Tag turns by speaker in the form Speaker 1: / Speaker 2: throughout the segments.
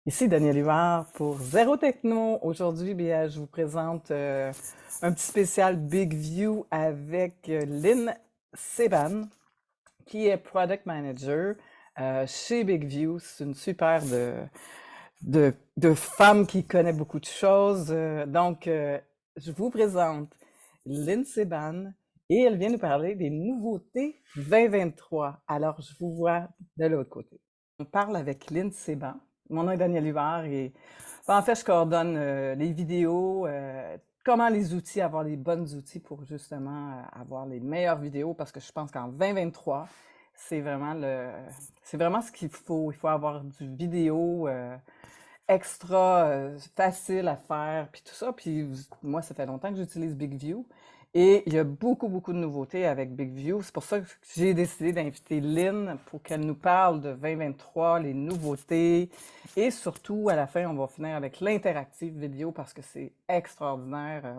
Speaker 1: Ici Daniel Huard pour Zéro Techno. Aujourd'hui, bien, je vous présente un petit spécial Big View avec Lynn Seban, qui est Product Manager chez Big View. C'est une super de femme qui connaît beaucoup de choses. Je vous présente Lynn Seban et elle vient nous parler des nouveautés 2023. Alors, je vous vois de l'autre côté. On parle avec Lynn Seban. Mon nom est Daniel Hubert et en fait, je coordonne les vidéos, comment les outils, avoir les bons outils pour justement avoir les meilleures vidéos parce que je pense qu'en 2023, c'est vraiment c'est vraiment ce qu'il faut. Il faut avoir du vidéo extra facile à faire, puis tout ça. Puis moi, ça fait longtemps que j'utilise BigView. Et il y a beaucoup, beaucoup de nouveautés avec BigView. C'est pour ça que j'ai décidé d'inviter Lynn pour qu'elle nous parle de 2023, les nouveautés. Et surtout, à la fin, on va finir avec l'interactive vidéo parce que c'est extraordinaire.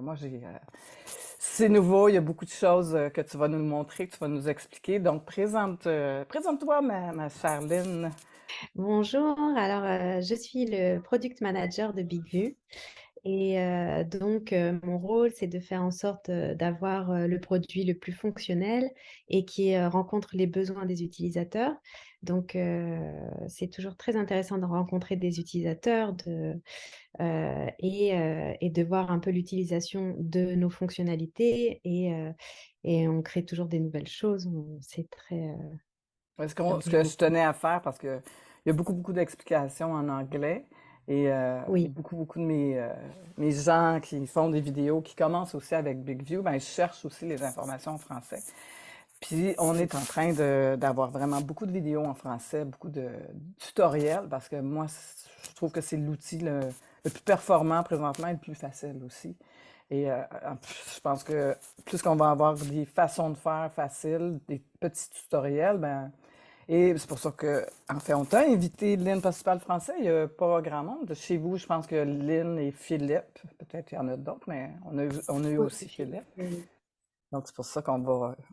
Speaker 1: C'est nouveau, il y a beaucoup de choses que tu vas nous montrer, que tu vas nous expliquer. Donc, présente-toi, ma chère Lynn.
Speaker 2: Bonjour, alors je suis le product manager de BigView et mon rôle c'est de faire en sorte d'avoir le produit le plus fonctionnel et qui rencontre les besoins des utilisateurs. C'est toujours très intéressant de rencontrer des utilisateurs et de voir un peu l'utilisation de nos fonctionnalités et on crée toujours des nouvelles choses. C'est très
Speaker 1: Ouais,
Speaker 2: ça
Speaker 1: ce
Speaker 2: bouge
Speaker 1: que je
Speaker 2: beaucoup.
Speaker 1: tenais à faire parce que il y a beaucoup, beaucoup d'explications en anglais et
Speaker 2: Oui,
Speaker 1: beaucoup, beaucoup de mes gens qui font des vidéos, qui commencent aussi avec BigView, ben, ils cherchent aussi les informations en français. Puis on est en train d'avoir vraiment beaucoup de vidéos en français, beaucoup de tutoriels parce que moi, je trouve que c'est l'outil le plus performant présentement et le plus facile aussi. Et en plus, je pense que plus qu'on va avoir des façons de faire faciles, des petits tutoriels, ben, et c'est pour ça que, en fait, on t'a invité, Lynn, parce que tu parles français. Il n'y a pas grand monde. Chez vous, je pense que Lynn et Philippe, peut-être qu'il y en a d'autres, mais on a eu
Speaker 2: oui,
Speaker 1: aussi Philippe.
Speaker 2: oui.
Speaker 1: Donc, c'est pour ça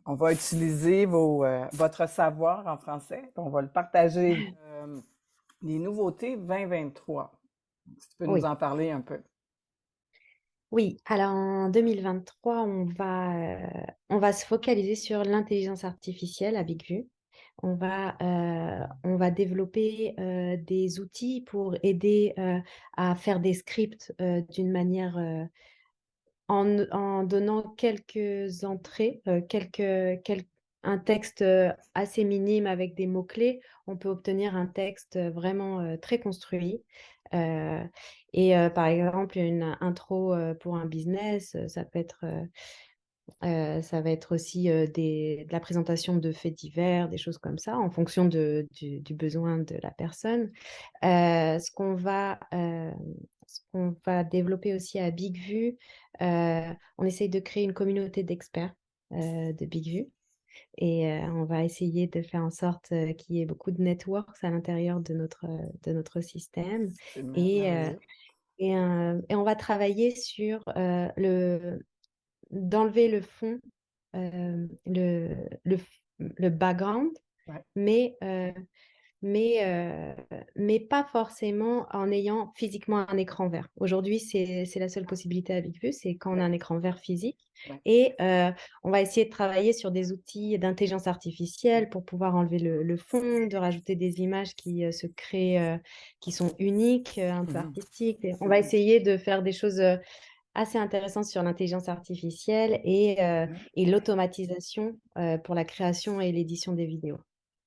Speaker 1: on va utiliser votre savoir en français. Puis on va le partager. Les nouveautés 2023. Si tu peux nous
Speaker 2: Oui.
Speaker 1: en parler un peu.
Speaker 2: Oui, alors en 2023, on va se focaliser sur l'intelligence artificielle à BigView. On va développer, des outils pour aider, à faire des scripts, d'une manière, en donnant quelques entrées, un texte, assez minime avec des mots-clés. On peut obtenir un texte, vraiment, très construit, heu par exemple, une intro, pour un business, ça va être aussi, de la présentation de faits divers, des choses comme ça, en fonction du besoin de la personne. Ce qu'on va développer aussi à BigVue, on essaye de créer une communauté d'experts, de BigVue on va essayer de faire en sorte, qu'il y ait beaucoup de networks à l'intérieur de notre système
Speaker 1: C'est
Speaker 2: et heu
Speaker 1: merveilleux.
Speaker 2: et on va travailler sur, d'enlever le fond, le background,
Speaker 1: Ouais.
Speaker 2: mais heu mais pas forcément en ayant physiquement un écran vert. Aujourd'hui, c'est la seule possibilité avec Vue, c'est quand on a
Speaker 1: Ouais.
Speaker 2: un écran vert physique
Speaker 1: Ouais.
Speaker 2: et on va essayer de travailler sur des outils d'intelligence artificielle pour pouvoir enlever le fond, de rajouter des images qui, se créent, qui sont uniques, un peu
Speaker 1: Mhm.
Speaker 2: artistiques et on va essayer de faire des choses, assez intéressantes sur l'intelligence artificielle et l'automatisation, pour la création et l'édition des vidéos.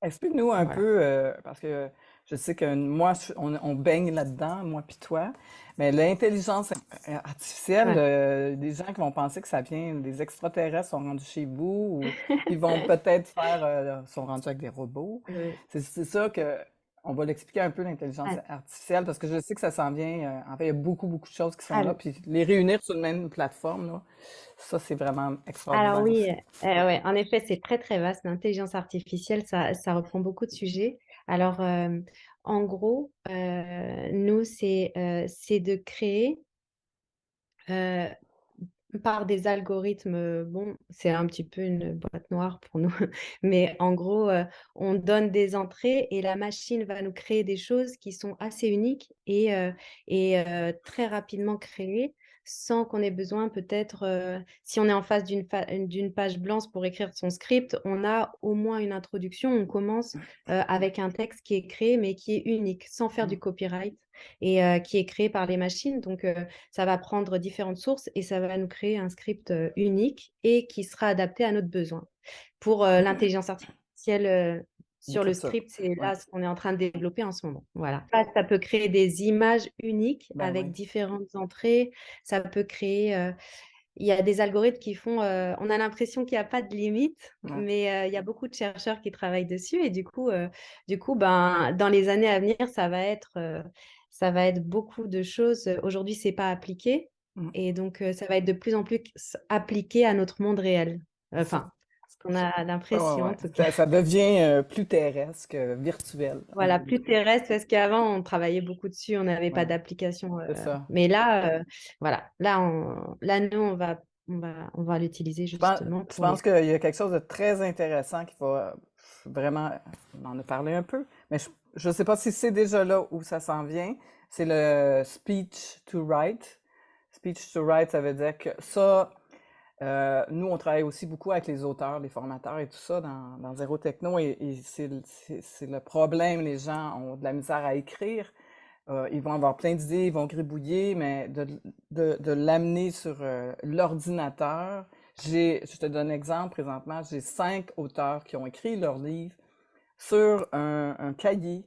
Speaker 1: Explique-nous un
Speaker 2: Voilà.
Speaker 1: peu, parce que je sais que moi, on baigne là-dedans, moi puis toi, mais l'intelligence artificielle,
Speaker 2: Ouais.
Speaker 1: des gens qui vont penser que ça vient, des extraterrestres sont rendus chez vous, ou ils vont peut-être sont rendus avec des robots.
Speaker 2: Ouais.
Speaker 1: C'est ça que, on va l'expliquer un peu, l'intelligence
Speaker 2: Ouais.
Speaker 1: artificielle, parce que je sais que ça s'en vient, en fait, il y a beaucoup, beaucoup de choses qui sont là,
Speaker 2: Al
Speaker 1: puis les réunir sur une même plateforme, là, ça, c'est vraiment
Speaker 2: alors
Speaker 1: extraordinaire
Speaker 2: oui,
Speaker 1: aussi.
Speaker 2: ouais, en effet, c'est très, très vaste. L'intelligence artificielle, ça reprend beaucoup de sujets. Alors, en gros, nous, c'est de créer, heu, Par des algorithmes, bon, c'est un petit peu une boîte noire pour nous, mais en gros, on donne des entrées et la machine va nous créer des choses qui sont assez uniques et très rapidement créées, sans qu'on ait besoin peut-être, si on est en face d'une page blanche pour écrire son script, on a au moins une introduction. On commence, avec un texte qui est créé, mais qui est unique, sans faire du
Speaker 1: Mmh.
Speaker 2: copyright et qui est créé par les machines. Donc, ça va prendre différentes sources et ça va nous créer un script, unique et qui sera adapté à notre besoin. Pour, l'intelligence artificielle, sur le
Speaker 1: D'écriture.
Speaker 2: script, c'est
Speaker 1: Ouais.
Speaker 2: là ce qu'on est en train de développer en ce moment. Voilà. Ça peut créer des images uniques
Speaker 1: Ben
Speaker 2: avec
Speaker 1: oui.
Speaker 2: différentes entrées. Ça peut créer, il y a des algorithmes qui font, on a l'impression qu'il y a pas de limite,
Speaker 1: Ouais.
Speaker 2: mais, il y a beaucoup de chercheurs qui travaillent dessus et du coup, ben, dans les années à venir, ça va être beaucoup de choses. Aujourd'hui, c'est pas appliqué
Speaker 1: Mmh.
Speaker 2: et donc, ça va être de plus en plus appliqué à notre monde réel.
Speaker 1: C'est
Speaker 2: Enfin, ce qu'on a
Speaker 1: ouais, ouais,
Speaker 2: l'impression en
Speaker 1: ouais.
Speaker 2: tout cas.
Speaker 1: Ça devient, plus terrestre que virtuel.
Speaker 2: Voilà, plus terrestre parce qu'avant on travaillait beaucoup dessus, on n'avait pas
Speaker 1: Ouais,
Speaker 2: d'application,
Speaker 1: c'est ça.
Speaker 2: mais là, voilà, là nous on va l'utiliser
Speaker 1: Je pen
Speaker 2: justement
Speaker 1: je
Speaker 2: pour les
Speaker 1: pense qu'il y a quelque chose de très intéressant qui va vraiment on en a parlé un peu, mais je sais pas si c'est déjà là où ça s'en vient. C'est le speech to write. Speech to write, ça veut dire que ça, nous, on travaille aussi beaucoup avec les auteurs, les formateurs et tout ça dans Zéro Techno et c'est le problème. Les gens ont de la misère à écrire. Ils vont avoir plein d'idées, ils vont gribouiller, mais de l'amener sur l'ordinateur. Je te donne un exemple présentement, j'ai 5 auteurs qui ont écrit leur livre sur un cahier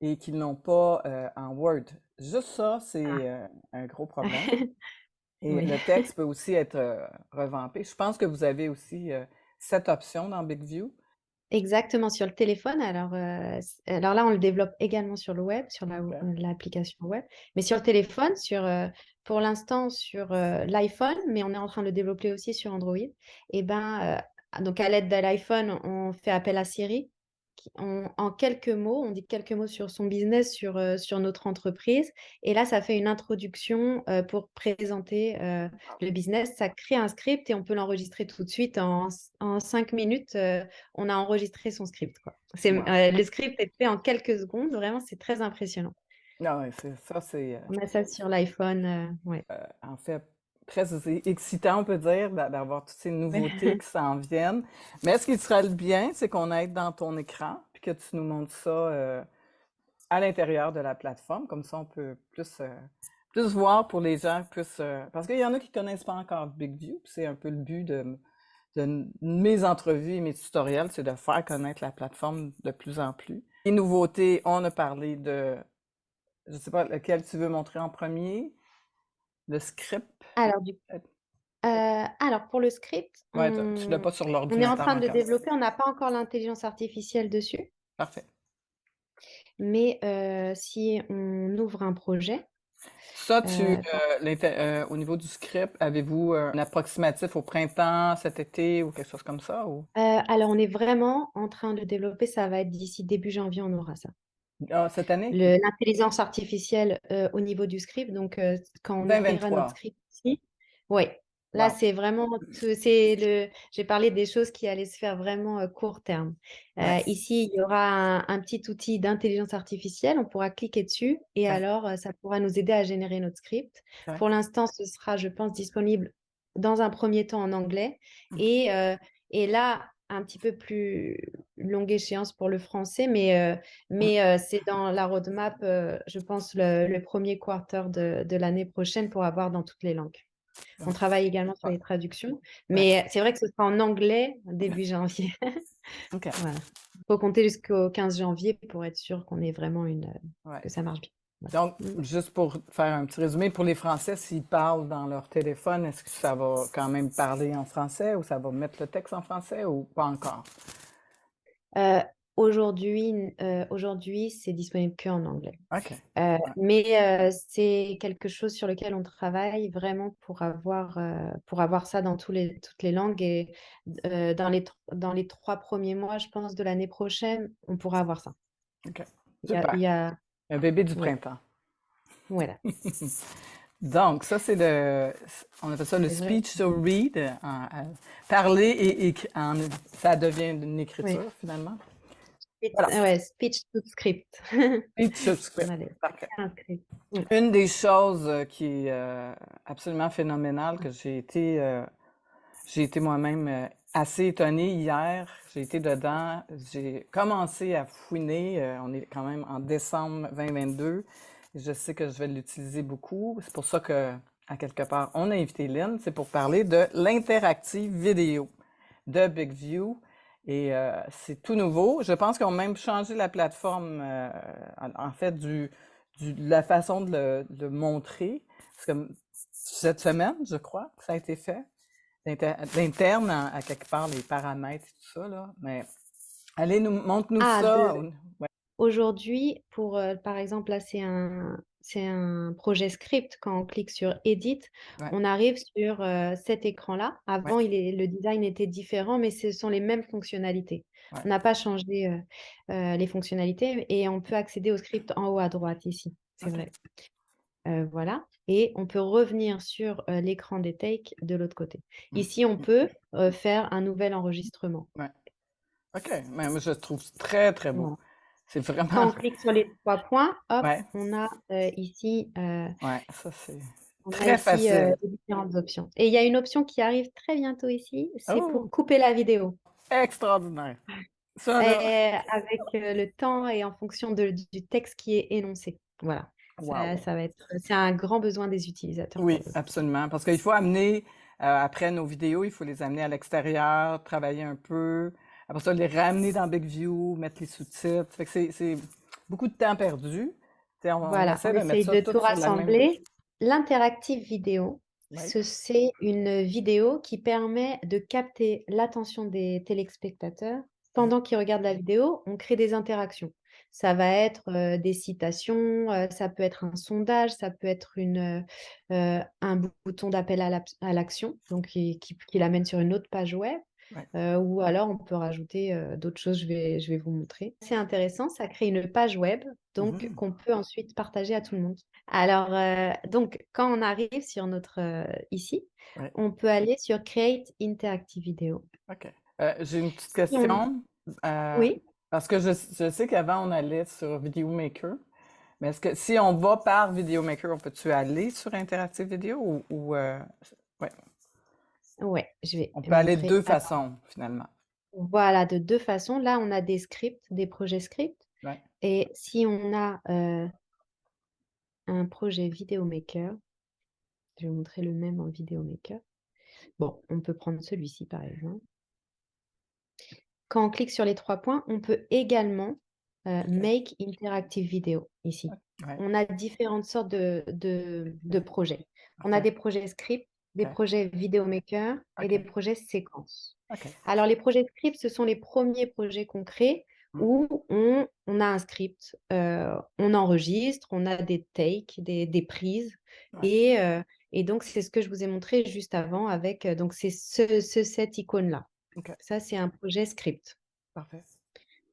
Speaker 1: et qui ne l'ont pas en Word. Juste ça, c'est un gros problème. Et
Speaker 2: Oui.
Speaker 1: le texte peut aussi être revampé. Je pense que vous avez aussi cette option dans BigView.
Speaker 2: Exactement, sur le téléphone. Alors là, on le développe également sur le web, sur
Speaker 1: OK.
Speaker 2: l'application web. Mais sur le téléphone, pour l'instant, sur l'iPhone, mais on est en train de le développer aussi sur Android. Et ben, donc à l'aide de l'iPhone, on fait appel à Siri. En quelques mots, on dit quelques mots sur son business, sur notre entreprise. Et là, ça fait une introduction pour présenter le business. Ça crée un script et on peut l'enregistrer tout de suite en 5 minutes. On a enregistré son script, quoi.
Speaker 1: Wow.
Speaker 2: Le script est fait en quelques secondes, vraiment, c'est très impressionnant.
Speaker 1: Non, ouais, c'est ça, c'est
Speaker 2: On a ça sur l'iPhone, ouais.
Speaker 1: en fait très excitant, on peut dire, d'avoir toutes ces nouveautés qui s'en viennent. Mais ce qui serait le bien, c'est qu'on aille dans ton écran, puis que tu nous montres ça à l'intérieur de la plateforme. Comme ça, on peut plus voir pour les gens, plus, parce qu'il y en a qui connaissent pas encore BigView, puis c'est un peu le but de mes entrevues et mes tutoriels, c'est de faire connaître la plateforme de plus en plus. Les nouveautés, on a parlé de, je sais pas, lequel tu veux montrer en premier, le script.
Speaker 2: Alors, alors pour le script,
Speaker 1: Ouais, tu l'as pas sur
Speaker 2: on est en
Speaker 1: l'ordinateur
Speaker 2: train de
Speaker 1: encore.
Speaker 2: développer, on n'a pas encore l'intelligence artificielle dessus,
Speaker 1: Parfait.
Speaker 2: mais si on ouvre un projet,
Speaker 1: Ça,
Speaker 2: heu
Speaker 1: au niveau du script, avez-vous un approximatif au printemps, cet été ou quelque chose comme ça ou?
Speaker 2: alors on est vraiment en train de développer, ça va être d'ici début janvier, on aura ça.
Speaker 1: Ah, cette année?
Speaker 2: L'intelligence artificielle, au niveau du script, donc quand on ouvrira notre
Speaker 1: 2023.
Speaker 2: script ici, ouais, là,
Speaker 1: Wow.
Speaker 2: c'est vraiment j'ai parlé des choses qui allaient se faire vraiment, court terme.
Speaker 1: Ouais.
Speaker 2: Ici, il y aura un petit outil d'intelligence artificielle, on pourra cliquer dessus et
Speaker 1: OK.
Speaker 2: alors, ça pourra nous aider à générer notre script.
Speaker 1: OK.
Speaker 2: Pour l'instant, ce sera, je pense, disponible dans un premier temps en anglais et là, un petit peu plus longue échéance pour le français, mais c'est dans la roadmap, je pense le 1er quarter de l'année prochaine pour avoir dans toutes les langues. On
Speaker 1: Donc,
Speaker 2: travaille également sur
Speaker 1: super.
Speaker 2: les traductions,
Speaker 1: Ouais.
Speaker 2: mais c'est vrai que ce sera en anglais début janvier.
Speaker 1: OK.
Speaker 2: Voilà. Il faut compter jusqu'au 15 janvier pour être sûr qu'on ait vraiment
Speaker 1: Ouais.
Speaker 2: que ça marche bien. Voilà.
Speaker 1: Donc,
Speaker 2: Mmh.
Speaker 1: juste pour faire un petit résumé, pour les Français, s'ils parlent dans leur téléphone, est-ce que ça va quand même parler en français ou ça va mettre le texte en français ou pas encore?
Speaker 2: Heu, aujourd'hui, c'est disponible qu'en anglais.
Speaker 1: OK.
Speaker 2: Mais c'est quelque chose sur lequel on travaille vraiment pour avoir ça dans toutes les langues et dans les 3 premiers mois, je pense, de l'année prochaine, on pourra avoir ça.
Speaker 1: OK.
Speaker 2: Il
Speaker 1: Super.
Speaker 2: y a
Speaker 1: Un bébé du
Speaker 2: ouais,
Speaker 1: printemps.
Speaker 2: voilà.
Speaker 1: Donc, ça, on appelle ça le
Speaker 2: C'est vrai.
Speaker 1: speech to read, parler ça devient une
Speaker 2: Oui.
Speaker 1: écriture finalement.
Speaker 2: Speech,
Speaker 1: Voilà,
Speaker 2: ouais, speech to script.
Speaker 1: speech to
Speaker 2: On
Speaker 1: script,
Speaker 2: a ça
Speaker 1: parfait.
Speaker 2: crée un script. Oui.
Speaker 1: Une des choses qui est absolument phénoménale que j'ai été moi-même assez étonnée hier. J'ai été dedans, j'ai commencé à fouiner. On est quand même en décembre 2022. Je sais que je vais l'utiliser beaucoup. C'est pour ça que, à quelque part, on a invité Lynn. C'est pour parler de l'interactive vidéo de BigView. Et c'est tout nouveau. Je pense qu'ils ont même changé la plateforme, en fait, de la façon de le montrer. C'est comme cette semaine, je crois, que ça a été fait d'interne à quelque part, les paramètres et tout ça, là. Mais allez, montre-nous
Speaker 2: Ah,
Speaker 1: ça. Ouais,
Speaker 2: aujourd'hui, par exemple, là, c'est un projet script. Quand on clique sur Edit,
Speaker 1: ouais,
Speaker 2: on arrive sur cet écran-là.
Speaker 1: ouais,
Speaker 2: Avant, le design était différent, mais ce sont les mêmes fonctionnalités.
Speaker 1: ouais.
Speaker 2: On n'a pas changé les fonctionnalités et on peut accéder au script en haut à droite ici. C'est
Speaker 1: OK.
Speaker 2: vrai. Voilà. Et on peut revenir sur l'écran des takes de l'autre côté.
Speaker 1: Mm,
Speaker 2: Ici, on peut faire un nouvel enregistrement.
Speaker 1: ouais. OK. Mais moi, je le trouve très, très beau.
Speaker 2: Voilà.
Speaker 1: C'est vraiment.
Speaker 2: Quand on clique sur les 3 points, hop,
Speaker 1: Ouais,
Speaker 2: on a ici,
Speaker 1: ouais, ça, c'est
Speaker 2: on a
Speaker 1: très
Speaker 2: ici
Speaker 1: facile.
Speaker 2: les différentes options. Et il y a une option qui arrive très bientôt ici, c'est pour
Speaker 1: Oh,
Speaker 2: couper la vidéo.
Speaker 1: extraordinaire. Ça, là,
Speaker 2: Avec le temps et en fonction du texte qui est énoncé. Voilà.
Speaker 1: wow.
Speaker 2: Ça va être, c'est un grand besoin des utilisateurs pour
Speaker 1: Oui,
Speaker 2: le coup.
Speaker 1: absolument. Parce qu'il faut amener, après nos vidéos, il faut les amener à l'extérieur, travailler un peu. Après ça, les ramener dans BigView, mettre les sous-titres. Fait que c'est beaucoup de temps perdu. Tu sais, on
Speaker 2: Voilà,
Speaker 1: essaie
Speaker 2: on
Speaker 1: de mettre
Speaker 2: essaye
Speaker 1: ça
Speaker 2: de
Speaker 1: tout
Speaker 2: tout
Speaker 1: sur la même.
Speaker 2: rassembler. L'interactive vidéo,
Speaker 1: Oui.
Speaker 2: c'est une vidéo qui permet de capter l'attention des téléspectateurs.
Speaker 1: Ouais.
Speaker 2: Pendant qu'ils regardent la vidéo, on crée des interactions. Ça va être des citations, ça peut être un sondage, ça peut être un bouton d'appel à l'action, donc qui l'amène sur une autre page web.
Speaker 1: Ouais.
Speaker 2: Ou alors on peut rajouter d'autres choses, je vais vous montrer. C'est intéressant, ça crée une page web donc
Speaker 1: Mhm.
Speaker 2: qu'on peut ensuite partager à tout le monde. Alors, donc, quand on arrive sur notre ici,
Speaker 1: Ouais.
Speaker 2: on peut aller sur Create Interactive Video.
Speaker 1: OK. J'ai une petite
Speaker 2: Si on-
Speaker 1: question. euh,
Speaker 2: Oui,
Speaker 1: Parce que je sais qu'avant, on allait sur VideoMaker. Mais est-ce que si on va par VideoMaker, on peut-tu aller sur Interactive Vidéo ouais,
Speaker 2: ouais, je vais
Speaker 1: on peut aller de
Speaker 2: montrer.
Speaker 1: deux
Speaker 2: Alors,
Speaker 1: façons, finalement.
Speaker 2: voilà, de deux façons. Là, on a des scripts, des projets scripts.
Speaker 1: Ouais.
Speaker 2: Et si on a un projet Video Maker, je vais vous montrer le même en Video Maker. Bon, on peut prendre celui-ci par exemple. Quand on clique sur les 3 points, on peut également
Speaker 1: OK.
Speaker 2: Make Interactive Video ici.
Speaker 1: Ouais.
Speaker 2: On a différentes sortes de projets. On a
Speaker 1: Parfait.
Speaker 2: des projets scripts, des
Speaker 1: OK.
Speaker 2: projets Video Maker et des
Speaker 1: OK.
Speaker 2: projets séquences.
Speaker 1: OK.
Speaker 2: Alors les projets scripts, ce sont les premiers projets qu'on crée
Speaker 1: Mm.
Speaker 2: où on a un script, on enregistre, on a des takes, des prises
Speaker 1: Ouais.
Speaker 2: et donc c'est ce que je vous ai montré juste avant avec, donc c'est cette icône-là.
Speaker 1: OK.
Speaker 2: Ça, c'est un projet script.
Speaker 1: Parfait.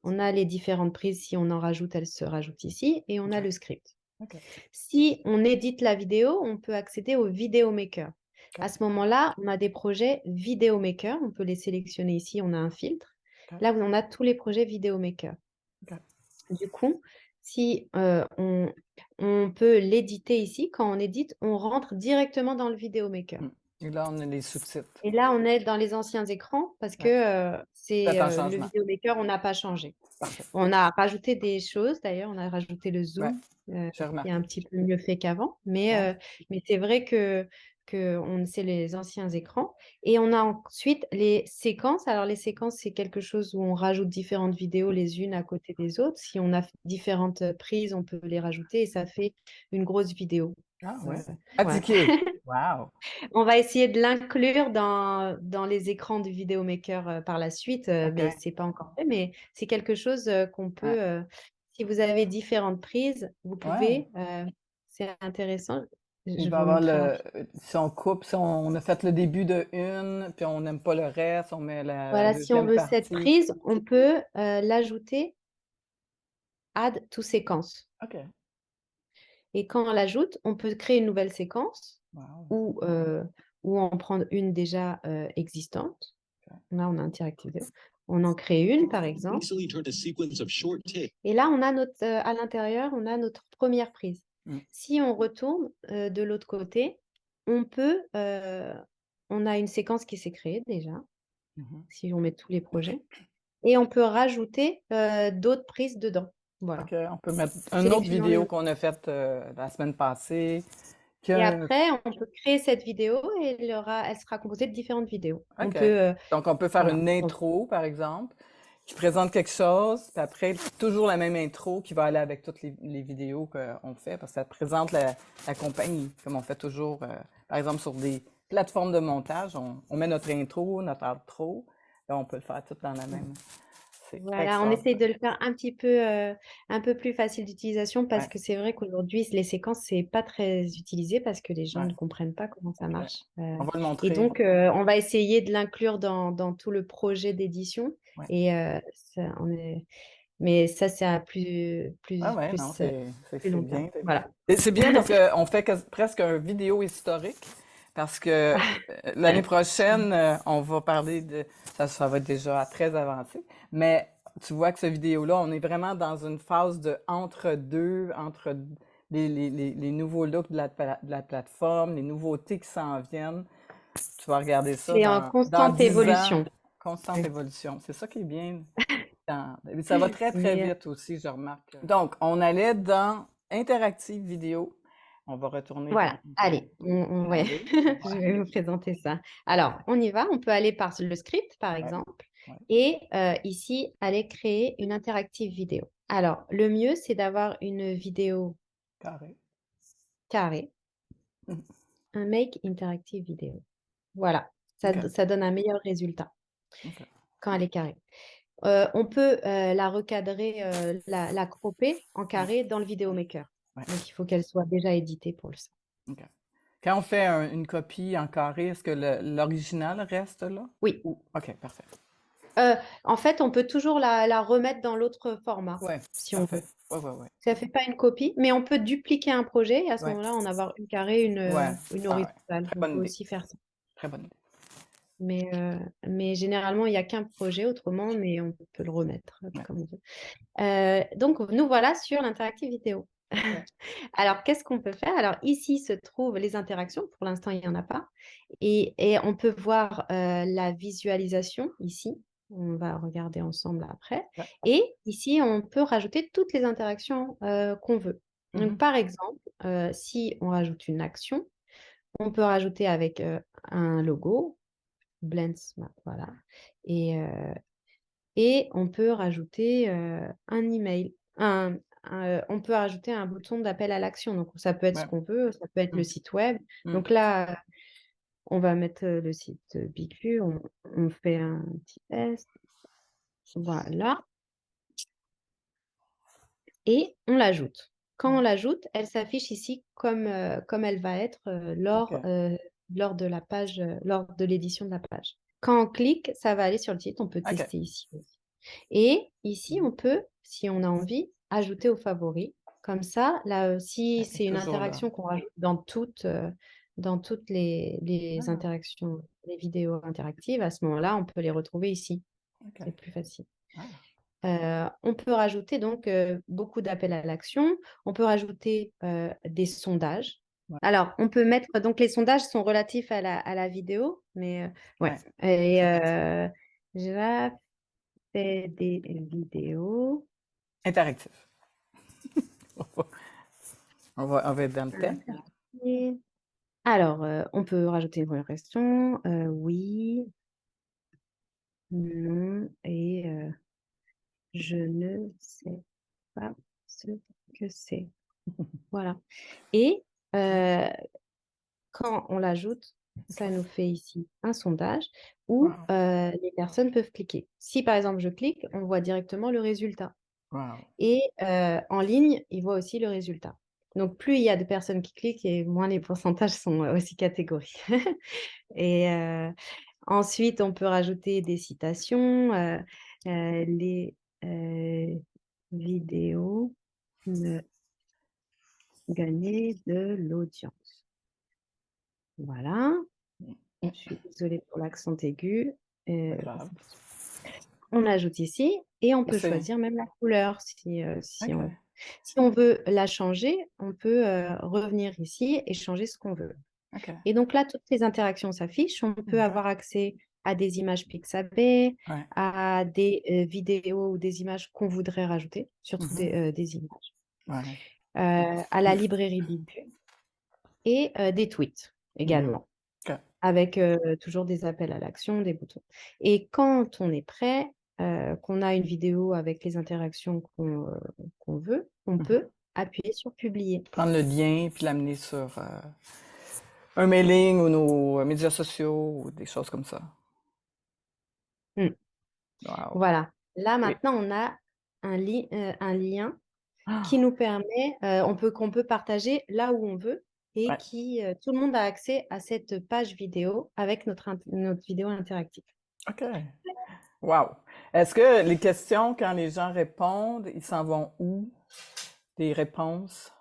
Speaker 2: On a les différentes prises, si on en rajoute, elles se rajoutent ici et on a
Speaker 1: OK.
Speaker 2: le script.
Speaker 1: OK.
Speaker 2: Si on édite la vidéo, on peut accéder au Video Maker. À
Speaker 1: OK.
Speaker 2: ce moment-là, on a des projets Video Maker, on peut les sélectionner ici, on a un filtre.
Speaker 1: OK.
Speaker 2: Là, on a tous les projets Video Maker.
Speaker 1: OK.
Speaker 2: Du coup, si on peut l'éditer ici, quand on édite, on rentre directement dans le Video Maker.
Speaker 1: Mm. Et là, on a les sous-titres.
Speaker 2: Et là, on est dans les anciens écrans parce
Speaker 1: Ouais.
Speaker 2: que c'est
Speaker 1: Faites un
Speaker 2: le
Speaker 1: changement.
Speaker 2: Video Maker, on n'a pas changé.
Speaker 1: Parfait.
Speaker 2: On a rajouté des choses, d'ailleurs, on a rajouté le
Speaker 1: Ouais.
Speaker 2: zoom,
Speaker 1: J'ai
Speaker 2: qui est un
Speaker 1: remarqué.
Speaker 2: petit peu mieux fait qu'avant,
Speaker 1: Ouais.
Speaker 2: mais c'est vrai que c'est les anciens écrans et on a ensuite les séquences. Alors les séquences, c'est quelque chose où on rajoute différentes vidéos les unes à côté des autres. Si on a différentes prises, on peut les rajouter et ça fait une grosse vidéo.
Speaker 1: Ah
Speaker 2: Heu,
Speaker 1: ouais.
Speaker 2: ouais.
Speaker 1: Indiqué. Wow.
Speaker 2: On va essayer de l'inclure dans les écrans du Vidéomaker, par la suite, mais
Speaker 1: OK.
Speaker 2: c'est pas encore fait, mais c'est quelque chose, qu'on
Speaker 1: Ouais.
Speaker 2: peut, si vous avez différentes prises, vous
Speaker 1: Ouais.
Speaker 2: pouvez, c'est intéressant.
Speaker 1: Il
Speaker 2: Je
Speaker 1: va
Speaker 2: vous
Speaker 1: avoir
Speaker 2: montrer rapidement.
Speaker 1: si on coupe, si on a fait le début de une, puis on n'aime pas le reste, on met la
Speaker 2: Voilà, si on
Speaker 1: deuxième
Speaker 2: veut cette
Speaker 1: partie.
Speaker 2: prise, on peut, l'ajouter add to séquence.
Speaker 1: OK.
Speaker 2: Et quand on l'ajoute, on peut créer une nouvelle séquence
Speaker 1: Wow.
Speaker 2: ou en prendre une déjà existante.
Speaker 1: OK.
Speaker 2: Là, on a interactive vidéo. On en crée une, par exemple. Et là, on a à l'intérieur, on a notre première prise.
Speaker 1: Mmh.
Speaker 2: Si on retourne de l'autre côté, on a une séquence qui s'est créée déjà,
Speaker 1: Mmh.
Speaker 2: si on met tous les projets, et on peut rajouter d'autres prises dedans. Voilà.
Speaker 1: OK, on peut mettre une autre
Speaker 2: Sélectionnons
Speaker 1: vidéo
Speaker 2: les
Speaker 1: qu'on a faite, la semaine passée,
Speaker 2: Et
Speaker 1: que
Speaker 2: après, on peut créer cette vidéo et elle sera composée de différentes vidéos. On
Speaker 1: OK.
Speaker 2: peut,
Speaker 1: Donc on peut faire
Speaker 2: voilà.
Speaker 1: une intro, par exemple, qui présente quelque chose, puis après, toujours la même intro qui va aller avec toutes les vidéos qu'on fait, parce que ça présente la compagnie, comme on fait toujours, par exemple, sur des plateformes de montage, on met notre intro, notre outro, là, on peut le faire tout dans la même. C'est
Speaker 2: Voilà, on essaye
Speaker 1: extraordinaire.
Speaker 2: de le faire un peu plus facile d'utilisation parce
Speaker 1: Ouais,
Speaker 2: que c'est vrai qu'aujourd'hui, les séquences, c'est pas très utilisé parce que les gens
Speaker 1: ouais,
Speaker 2: ne comprennent pas comment ça
Speaker 1: OK.
Speaker 2: marche.
Speaker 1: On va le
Speaker 2: Et
Speaker 1: montrer.
Speaker 2: donc, on va essayer de l'inclure dans tout le projet d'édition.
Speaker 1: Ouais.
Speaker 2: Et mais ça, c'est à
Speaker 1: Ah ouais, non,
Speaker 2: plus
Speaker 1: c'est
Speaker 2: long terme.
Speaker 1: bien.
Speaker 2: Voilà.
Speaker 1: C'est bien parce qu'on fait presque un vidéo historique. Parce que l'année prochaine, on va parler de. Ça va être déjà très avancé. Mais tu vois que cette vidéo-là, on est vraiment dans une phase de entre-deux, entre les nouveaux looks de la plateforme, les nouveautés qui s'en viennent. Tu vas regarder ça
Speaker 2: C'est en
Speaker 1: dans
Speaker 2: constante
Speaker 1: 10 ans.
Speaker 2: évolution.
Speaker 1: Constante
Speaker 2: Oui.
Speaker 1: évolution. C'est ça qui est bien. Ça va très, très
Speaker 2: Mais
Speaker 1: vite aussi, je remarque. Donc, on allait dans interactive vidéo. On va retourner dans
Speaker 2: voilà, allez,
Speaker 1: interactive.
Speaker 2: ouais,
Speaker 1: Allez.
Speaker 2: je vais vous présenter ça. Alors, on y va, on peut aller par le script, par
Speaker 1: Ouais,
Speaker 2: exemple,
Speaker 1: ouais.
Speaker 2: et ici, aller créer une interactive vidéo. Alors, le mieux, c'est d'avoir une vidéo
Speaker 1: Carré.
Speaker 2: carrée,
Speaker 1: Mhm.
Speaker 2: un make interactive vidéo. Voilà,
Speaker 1: OK.
Speaker 2: ça donne un meilleur résultat
Speaker 1: OK.
Speaker 2: quand elle est carrée. On peut la recadrer, la cropper en
Speaker 1: Ouais.
Speaker 2: carré dans le vidéo maker.
Speaker 1: Ouais.
Speaker 2: Donc, il faut qu'elle soit déjà éditée pour le ça.
Speaker 1: OK. Quand on fait une copie en carré, est-ce que l'original reste là?
Speaker 2: Oui.
Speaker 1: OK, parfait.
Speaker 2: En fait, on peut toujours la remettre dans l'autre format,
Speaker 1: Ouais,
Speaker 2: si on
Speaker 1: parfait.
Speaker 2: veut.
Speaker 1: Ouais, ouais, ouais.
Speaker 2: Ça fait pas une copie, mais on peut dupliquer un projet et à ce
Speaker 1: Ouais.
Speaker 2: moment-là, en avoir une carrée,
Speaker 1: Ouais.
Speaker 2: une
Speaker 1: Ah ouais.
Speaker 2: horizontale.
Speaker 1: Très
Speaker 2: On
Speaker 1: bonne
Speaker 2: peut
Speaker 1: idée.
Speaker 2: aussi faire ça.
Speaker 1: Très bonne idée.
Speaker 2: Mais généralement, il y a qu'un projet autrement, mais on peut le remettre
Speaker 1: Ouais.
Speaker 2: comme on veut. Donc nous voilà sur l'interactive vidéo.
Speaker 1: OK.
Speaker 2: Alors, qu'est-ce qu'on peut faire? Alors ici se trouvent les interactions. Pour l'instant, il n'y en a pas et on peut voir, la visualisation ici. On va regarder ensemble après
Speaker 1: OK.
Speaker 2: et ici, on peut rajouter toutes les interactions, qu'on veut. Donc
Speaker 1: Mhm.
Speaker 2: par exemple, si on rajoute une action, on peut rajouter avec, un logo, Blend Smart, voilà et on peut rajouter, un email, on peut rajouter un bouton d'appel à l'action. Donc ça peut être ce
Speaker 1: Ouais.
Speaker 2: qu'on veut, ça peut être le
Speaker 1: Mm.
Speaker 2: site web.
Speaker 1: Mm.
Speaker 2: Donc là, on va mettre, le site, BigView, on fait un petit test, voilà et on l'ajoute. Quand on
Speaker 1: Ouais.
Speaker 2: l'ajoute, elle s'affiche ici comme elle va être,
Speaker 1: OK.
Speaker 2: lors de la page, lors de l'édition de la page. Quand on clique, ça va aller sur le site, on peut
Speaker 1: OK.
Speaker 2: tester ici aussi. Et ici,
Speaker 1: Mhm.
Speaker 2: on peut, si on a envie, ajouter aux favoris. Comme ça, là, si
Speaker 1: Elle est
Speaker 2: c'est une
Speaker 1: toujours là.
Speaker 2: interaction qu'on rajoute dans toutes les
Speaker 1: Ah,
Speaker 2: interactions, les vidéos interactives, à ce moment-là, on peut les retrouver ici.
Speaker 1: OK.
Speaker 2: C'est plus facile.
Speaker 1: Ah,
Speaker 2: On peut rajouter donc beaucoup d'appels à l'action. On peut rajouter des sondages.
Speaker 1: ouais.
Speaker 2: Alors, on peut mettre donc les sondages sont relatifs à la vidéo, mais ouais.
Speaker 1: Ouais.
Speaker 2: Et je fais des vidéos.
Speaker 1: Interactif. On va, on va être dans le thème.
Speaker 2: Interactives. Alors, on peut rajouter une première question. Oui, non et je ne sais pas ce que c'est. Voilà. Et quand on l'ajoute, ça
Speaker 1: OK.
Speaker 2: nous fait ici un sondage où
Speaker 1: Wow.
Speaker 2: les personnes peuvent cliquer. Si par exemple je clique, on voit directement le résultat.
Speaker 1: Wow.
Speaker 2: Et en ligne, ils voient aussi le résultat. Donc plus il y a de personnes qui cliquent et moins les pourcentages sont aussi catégoriques. Et ensuite, on peut rajouter des citations, les vidéos ne gagner de l'audience. Voilà.
Speaker 1: Mm.
Speaker 2: Je suis désolée pour l'accent aigu.
Speaker 1: Pas grave.
Speaker 2: On ajoute ici et on peut
Speaker 1: C'est...
Speaker 2: choisir même la couleur
Speaker 1: OK.
Speaker 2: si on veut la changer, on peut revenir ici et changer ce qu'on veut.
Speaker 1: OK.
Speaker 2: Et donc là, toutes les interactions s'affichent. On peut avoir accès à des images Pixabay,
Speaker 1: Ouais.
Speaker 2: à des vidéos ou des images qu'on voudrait rajouter, surtout des images,
Speaker 1: Ouais.
Speaker 2: à la librairie Bibu et des tweets également,
Speaker 1: OK.
Speaker 2: avec toujours des appels à l'action, des boutons. Et quand on est prêt, qu'on a une vidéo avec les interactions qu'on veut, on peut appuyer sur publier.
Speaker 1: Prendre le lien puis l'amener sur un mailing ou nos médias sociaux ou des choses comme ça.
Speaker 2: Mm.
Speaker 1: Wow.
Speaker 2: Voilà. Là,
Speaker 1: Et...
Speaker 2: maintenant, on a un lien qui
Speaker 1: Ah!
Speaker 2: nous permet, qu'on peut partager là où on veut et
Speaker 1: Ouais.
Speaker 2: qui, tout le monde a accès à cette page vidéo avec notre vidéo interactive.
Speaker 1: OK. Wow. Est-ce que les questions, quand les gens répondent, ils s'en vont où? Des réponses?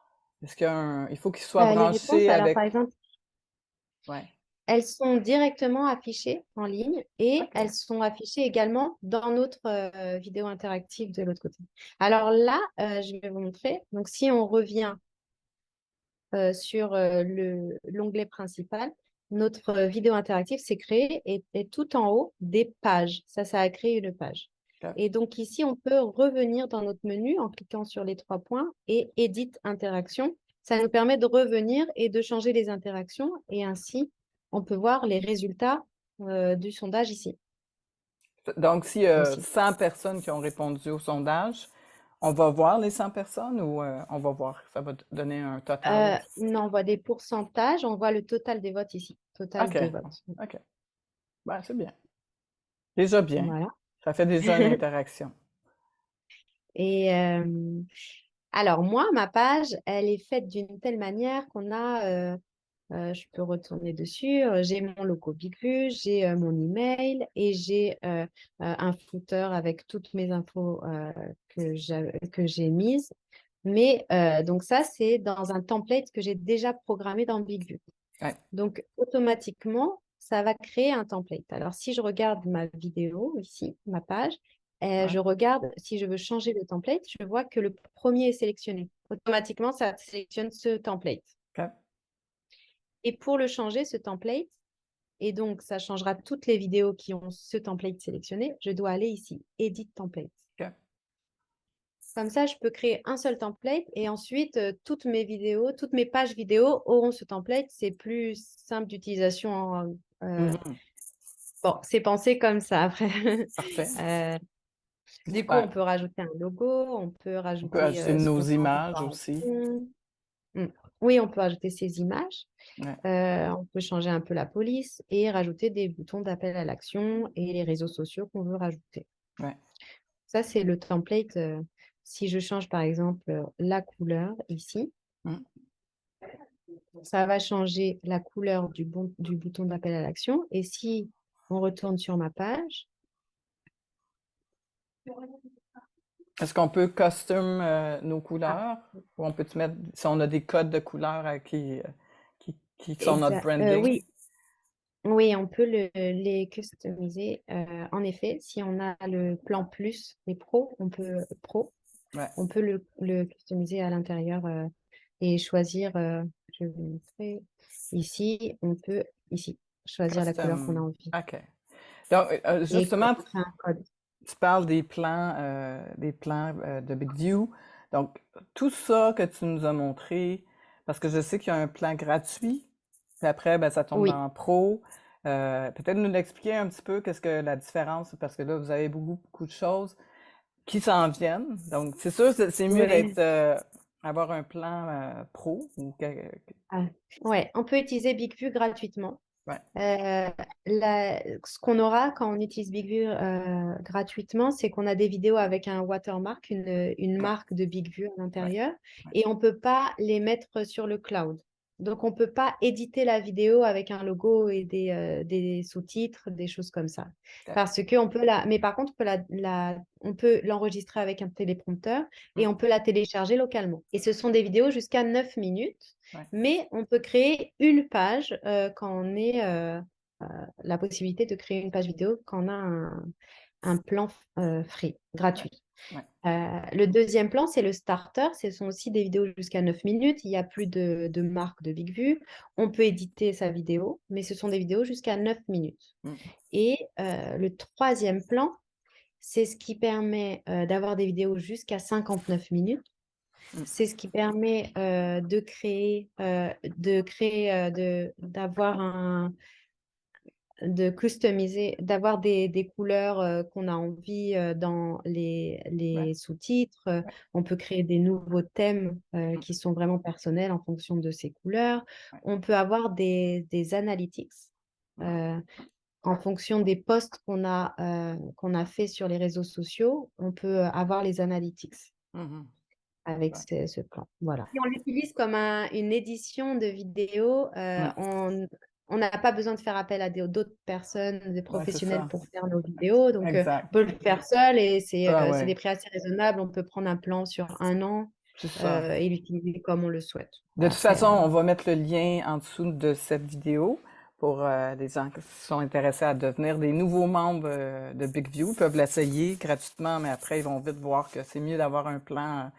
Speaker 1: Est-ce il faut qu'ils soient
Speaker 2: Les réponses,
Speaker 1: branchés
Speaker 2: alors par
Speaker 1: avec...
Speaker 2: exemple,
Speaker 1: Ouais.
Speaker 2: elles sont directement affichées en ligne et
Speaker 1: OK.
Speaker 2: elles sont affichées également dans notre vidéo interactive de l'autre côté. Alors là, je vais vous montrer. Donc, si on revient sur l'onglet principal, notre vidéo interactive s'est créée et tout en haut, des pages. Ça a créé une page.
Speaker 1: OK.
Speaker 2: Et donc ici, on peut revenir dans notre menu en cliquant sur les 3 points et Edit Interaction. Ça nous permet de revenir et de changer les interactions et ainsi, on peut voir les résultats du sondage ici
Speaker 1: Donc, s'il y a
Speaker 2: aussi.
Speaker 1: 100 personnes qui ont répondu au sondage, on va voir les 100 personnes ou on va voir, ça va donner un total?
Speaker 2: Non, on voit des pourcentages, on voit le total des votes ici, total
Speaker 1: OK.
Speaker 2: de votes.
Speaker 1: OK. Ben, c'est bien. Déjà bien.
Speaker 2: Voilà.
Speaker 1: Ça fait déjà une interaction.
Speaker 2: Et alors, moi, ma page, elle est faite d'une telle manière qu'on a, je peux retourner dessus, j'ai mon logo BigVu, j'ai mon email et j'ai un footer avec toutes mes infos que j'ai mises. Mais donc ça, c'est dans un template que j'ai déjà programmé dans BigVu.
Speaker 1: Ouais.
Speaker 2: Donc, automatiquement, ça va créer un template. Alors, si je regarde ma vidéo ici, ma page,
Speaker 1: Ouais.
Speaker 2: je regarde, si je veux changer le template, je vois que le premier est sélectionné. Automatiquement, ça sélectionne ce template.
Speaker 1: OK.
Speaker 2: Et pour le changer, ce template, et donc ça changera toutes les vidéos qui ont ce template sélectionné, je dois aller ici, Edit Template.
Speaker 1: OK.
Speaker 2: Comme ça, je peux créer un seul template et ensuite, toutes mes vidéos, toutes mes pages vidéo auront ce template. C'est plus simple d'utilisation.
Speaker 1: Mhm.
Speaker 2: Bon, c'est pensé comme ça après.
Speaker 1: Parfait.
Speaker 2: Euh, du coup,
Speaker 1: Ouais.
Speaker 2: on peut rajouter un logo, on peut
Speaker 1: On peut
Speaker 2: rajouter
Speaker 1: ajouter
Speaker 2: ce
Speaker 1: nos
Speaker 2: qu'on a envie de
Speaker 1: images
Speaker 2: voir en
Speaker 1: aussi.
Speaker 2: fond. Mm. Oui, on peut ajouter ces images.
Speaker 1: Ouais.
Speaker 2: On peut changer un peu la police et rajouter des boutons d'appel à l'action et les réseaux sociaux qu'on veut rajouter.
Speaker 1: Ouais.
Speaker 2: Ça, c'est le template. Si je change par exemple la couleur ici,
Speaker 1: Mm.
Speaker 2: ça va changer la couleur du bouton d'appel à l'action. Et si on retourne sur ma page,
Speaker 1: Est-ce qu'on peut custom nos
Speaker 2: ah,
Speaker 1: couleurs? Ou on peut-tu mettre, si on a des codes de couleurs qui sont notre branding?
Speaker 2: oui, oui, on peut les customiser. En effet, si on a le plan plus, les pros,
Speaker 1: Ouais.
Speaker 2: on peut le customiser à l'intérieur et choisir, je vais vous montrer, ici, on peut ici choisir la couleur qu'on a
Speaker 1: Custom.
Speaker 2: envie.
Speaker 1: OK. Donc,
Speaker 2: Et
Speaker 1: justement,
Speaker 2: créer un code.
Speaker 1: tu parles des plans de BigView. Donc, tout ça que tu nous as montré, parce que je sais qu'il y a un plan gratuit, puis après, ben, ça tombe
Speaker 2: Oui.
Speaker 1: dans Pro. Peut-être nous expliquer un petit peu qu'est-ce que la différence, parce que là, vous avez beaucoup de choses qui s'en viennent. Donc, c'est sûr, c'est mieux
Speaker 2: Ouais.
Speaker 1: d'être avoir un plan pro ou
Speaker 2: Ah, ouais, on peut utiliser BigView gratuitement.
Speaker 1: ouais,
Speaker 2: Ce qu'on aura quand on utilise BigView gratuitement, c'est qu'on a des vidéos avec un watermark, une
Speaker 1: ouais,
Speaker 2: marque de BigView à
Speaker 1: ouais,
Speaker 2: l'intérieur,
Speaker 1: ouais.
Speaker 2: et on ne peut pas les mettre sur le cloud. Donc, on ne peut pas éditer la vidéo avec un logo et des sous-titres, des choses comme ça.
Speaker 1: D'accord.
Speaker 2: Parce qu'on peut la... Mais par contre, on peut l'enregistrer avec un téléprompteur et
Speaker 1: Mmh.
Speaker 2: on peut la télécharger localement. Et ce sont des vidéos jusqu'à 9 minutes,
Speaker 1: Ouais.
Speaker 2: mais on peut créer une page quand on est... la possibilité de créer une page vidéo quand on a un plan free,
Speaker 1: Ouais.
Speaker 2: gratuit.
Speaker 1: Ouais.
Speaker 2: Le deuxième plan, c'est le starter. Ce sont aussi des vidéos jusqu'à 9 minutes. Il n'y a plus de marque de Big View. On peut éditer sa vidéo, mais ce sont des vidéos jusqu'à 9 minutes.
Speaker 1: Mmh.
Speaker 2: Et le troisième plan, c'est ce qui permet d'avoir des vidéos jusqu'à 59 minutes.
Speaker 1: Mmh.
Speaker 2: C'est ce qui permet d'avoir de customiser, d'avoir des couleurs qu'on a envie dans
Speaker 1: Ouais.
Speaker 2: les sous-titres.
Speaker 1: Ouais.
Speaker 2: On peut créer des nouveaux thèmes
Speaker 1: Mmh.
Speaker 2: qui sont vraiment personnels en fonction de ces couleurs.
Speaker 1: Ouais.
Speaker 2: On peut avoir des analytics
Speaker 1: Mmh.
Speaker 2: euh, en fonction des posts qu'on a fait sur les réseaux sociaux. On peut avoir les analytics
Speaker 1: Mmh.
Speaker 2: avec
Speaker 1: Ouais.
Speaker 2: ce plan. Voilà. Et on l'utilise comme une édition de vidéo.
Speaker 1: Mmh.
Speaker 2: On n'a pas besoin de faire appel à d'autres personnes, des
Speaker 1: Ouais, c'est
Speaker 2: professionnels
Speaker 1: ça.
Speaker 2: pour faire nos vidéos. Donc,
Speaker 1: Exact.
Speaker 2: on peut le faire seul et
Speaker 1: Ah
Speaker 2: c'est des
Speaker 1: ouais,
Speaker 2: prix assez raisonnables. On peut prendre un plan sur un an
Speaker 1: c'est ça.
Speaker 2: et l'utiliser comme on le souhaite.
Speaker 1: De toute
Speaker 2: Après,
Speaker 1: façon, on va mettre le lien en dessous de cette vidéo pour les gens qui sont intéressés à devenir des nouveaux membres de BigView. Ils peuvent l'essayer gratuitement, mais après, ils vont vite voir que c'est mieux d'avoir un plan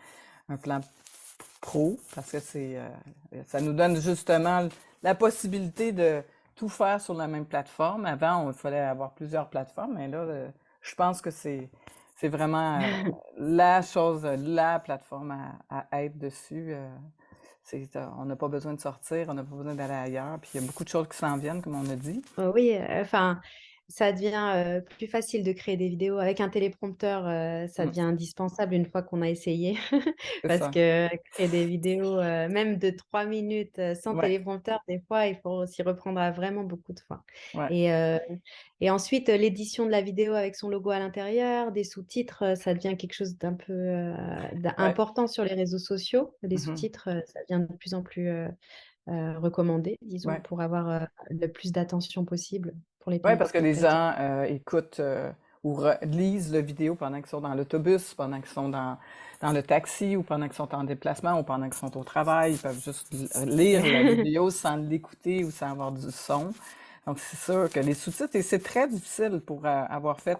Speaker 1: pro parce que ça nous donne justement la possibilité de tout faire sur la même plateforme. Avant, il fallait avoir plusieurs plateformes, mais là, je pense que c'est vraiment la chose, la plateforme à être dessus. On n'a pas besoin de sortir, on n'a pas besoin d'aller ailleurs. Puis il y a beaucoup de choses qui s'en viennent, comme on a dit.
Speaker 2: Oui, enfin, ça devient plus facile de créer des vidéos. Avec un téléprompteur, ça
Speaker 1: Mm,
Speaker 2: devient indispensable une fois qu'on a essayé.
Speaker 1: c'est
Speaker 2: Parce
Speaker 1: ça.
Speaker 2: que créer des vidéos, même de 3 minutes sans
Speaker 1: Ouais,
Speaker 2: téléprompteur, des fois, il faut s'y reprendre à vraiment beaucoup de fois.
Speaker 1: ouais,
Speaker 2: Et, euh, et ensuite, l'édition de la vidéo avec son logo à l'intérieur, des sous-titres, ça devient quelque chose d'un peu
Speaker 1: ouais.
Speaker 2: important sur les réseaux sociaux. Les
Speaker 1: Mhm,
Speaker 2: sous-titres, ça devient de plus en plus recommandé, disons,
Speaker 1: ouais.
Speaker 2: pour avoir le plus d'attention possible pour les
Speaker 1: Ouais, parce que les
Speaker 2: téléspectateurs.
Speaker 1: gens écoutent ou lisent la vidéo pendant qu'ils sont dans l'autobus, pendant qu'ils sont dans le taxi ou pendant qu'ils sont en déplacement ou pendant qu'ils sont au travail. Ils peuvent juste lire la vidéo sans l'écouter ou sans avoir du son. Donc, c'est sûr que les sous-titres, et c'est très difficile pour avoir fait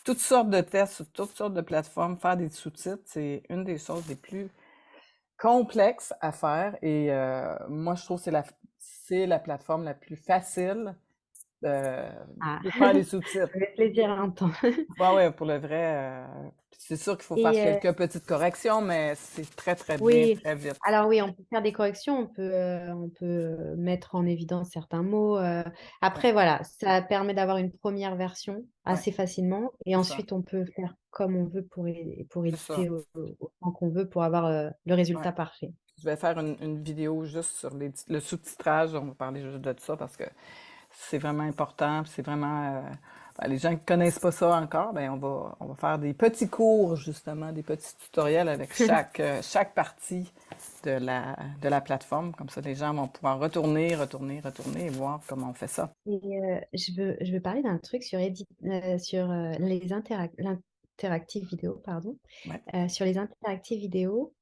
Speaker 1: toutes sortes de tests sur toutes sortes de plateformes, faire des sous-titres, c'est une des choses les plus complexes à faire. Et moi, je trouve que c'est la plateforme la plus facile euh,
Speaker 2: Ah,
Speaker 1: pour faire les sous-titres.
Speaker 2: ça fait plaisir à entendre.
Speaker 1: Ouais, ouais, pour le vrai, c'est sûr qu'il faut faire
Speaker 2: Et
Speaker 1: quelques petites corrections, mais c'est très, très bien,
Speaker 2: oui,
Speaker 1: très vite.
Speaker 2: alors oui, on peut faire des corrections, on peut mettre en évidence certains mots.
Speaker 1: Ouais,
Speaker 2: Après, voilà, ça permet d'avoir une première version
Speaker 1: ouais,
Speaker 2: assez facilement. Et
Speaker 1: c'est ça,
Speaker 2: ensuite, on peut faire comme on veut pour
Speaker 1: c'est ça.
Speaker 2: éditer autant qu'on veut pour avoir le
Speaker 1: Ouais.
Speaker 2: résultat parfait.
Speaker 1: Je vais faire une vidéo juste sur le sous-titrage, on va parler juste de ça parce que c'est vraiment important, puis c'est vraiment... les gens qui connaissent pas ça encore, ben on va faire des petits cours, justement, des petits tutoriels avec chaque partie de la plateforme. Comme ça, les gens vont pouvoir retourner et voir comment on fait ça.
Speaker 2: Et je veux parler d'un truc sur l'interactive vidéo, pardon.
Speaker 1: Ouais,
Speaker 2: Sur les interactives vidéo,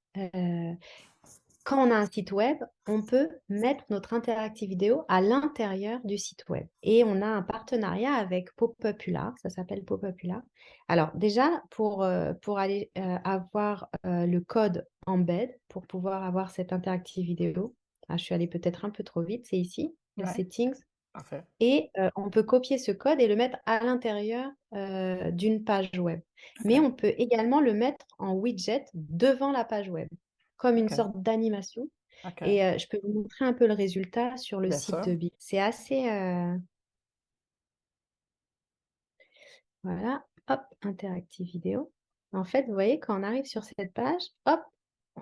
Speaker 2: quand on a un site web, on peut mettre notre interactive vidéo à l'intérieur du site web. Et on a un partenariat avec Popupula, ça s'appelle Popupula. Alors déjà, pour aller avoir le code embed, pour pouvoir avoir cette interactive vidéo, je suis allée peut-être un peu trop vite, c'est ici,
Speaker 1: ouais,
Speaker 2: Settings,
Speaker 1: parfait.
Speaker 2: et on peut copier ce code et le mettre à l'intérieur d'une page web.
Speaker 1: OK,
Speaker 2: Mais on peut également le mettre en widget devant la page web, comme une
Speaker 1: OK,
Speaker 2: sorte d'animation.
Speaker 1: OK.
Speaker 2: Et je peux vous montrer un peu le résultat sur le
Speaker 1: Bien
Speaker 2: site
Speaker 1: sûr.
Speaker 2: de Big. C'est assez... voilà, hop, interactive vidéo. En fait, vous voyez, quand on arrive sur cette page, hop,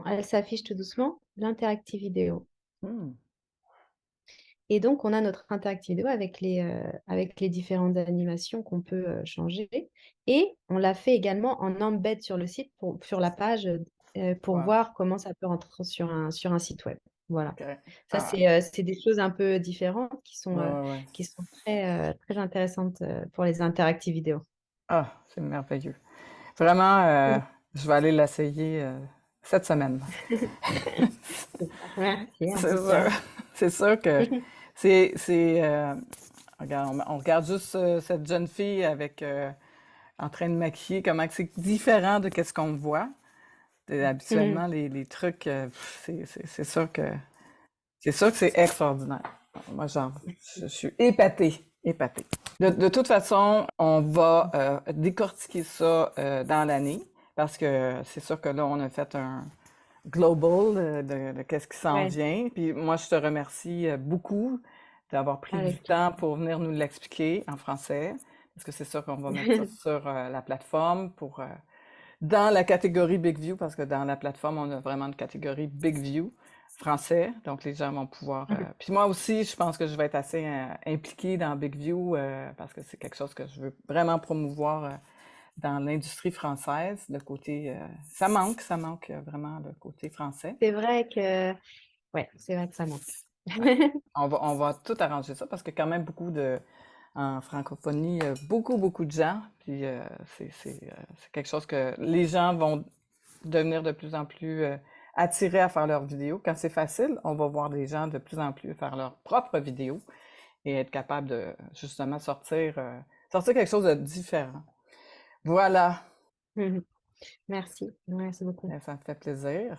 Speaker 2: elle s'affiche tout doucement, l'interactive vidéo.
Speaker 1: Hmm,
Speaker 2: Et donc, on a notre interactive vidéo avec les différentes animations qu'on peut changer. Et on l'a fait également en embed sur le site, sur la page, pour
Speaker 1: wow.
Speaker 2: voir comment ça peut rentrer sur un site web. Voilà.
Speaker 1: OK.
Speaker 2: Ça,
Speaker 1: Ah,
Speaker 2: c'est des choses un peu différentes
Speaker 1: ouais, ouais, ouais.
Speaker 2: qui sont très, très intéressantes, pour les interactives vidéo.
Speaker 1: Ah, c'est merveilleux. Vraiment,
Speaker 2: Mmh.
Speaker 1: je vais aller l'essayer, cette semaine.
Speaker 2: Super, merci en
Speaker 1: C'est
Speaker 2: tout
Speaker 1: sûr.
Speaker 2: cas.
Speaker 1: C'est sûr que regarde, on regarde juste, cette jeune fille avec, en train de maquiller, comment que c'est différent de qu'est-ce qu'on voit. Habituellement, les trucs, c'est sûr que c'est extraordinaire. Moi, je suis épatée, épatée. De toute façon, on va décortiquer ça dans l'année parce que c'est sûr que là, on a fait un global de qu'est-ce qui s'en
Speaker 2: Ouais,
Speaker 1: vient. Puis moi, je te remercie beaucoup d'avoir pris du
Speaker 2: avec
Speaker 1: temps
Speaker 2: plaisir.
Speaker 1: pour venir nous l'expliquer en français parce que c'est sûr qu'on va mettre ça sur la plateforme pour dans la catégorie Big View, parce que dans la plateforme, on a vraiment une catégorie Big View français, donc les gens vont pouvoir... Puis moi aussi, je pense que je vais être assez impliquée dans Big View parce que c'est quelque chose que je veux vraiment promouvoir dans l'industrie française, le côté... ça manque vraiment le côté français.
Speaker 2: C'est vrai que ouais, c'est vrai que ça manque.
Speaker 1: Ouais. On va tout arranger ça parce qu'il y a quand même beaucoup de... En francophonie, beaucoup de gens, puis c'est quelque chose que les gens vont devenir de plus en plus attirés à faire leurs vidéos. Quand c'est facile, on va voir des gens de plus en plus faire leurs propres vidéos et être capable de justement sortir quelque chose de différent. Voilà,
Speaker 2: Merci, merci beaucoup.
Speaker 1: ça me fait plaisir.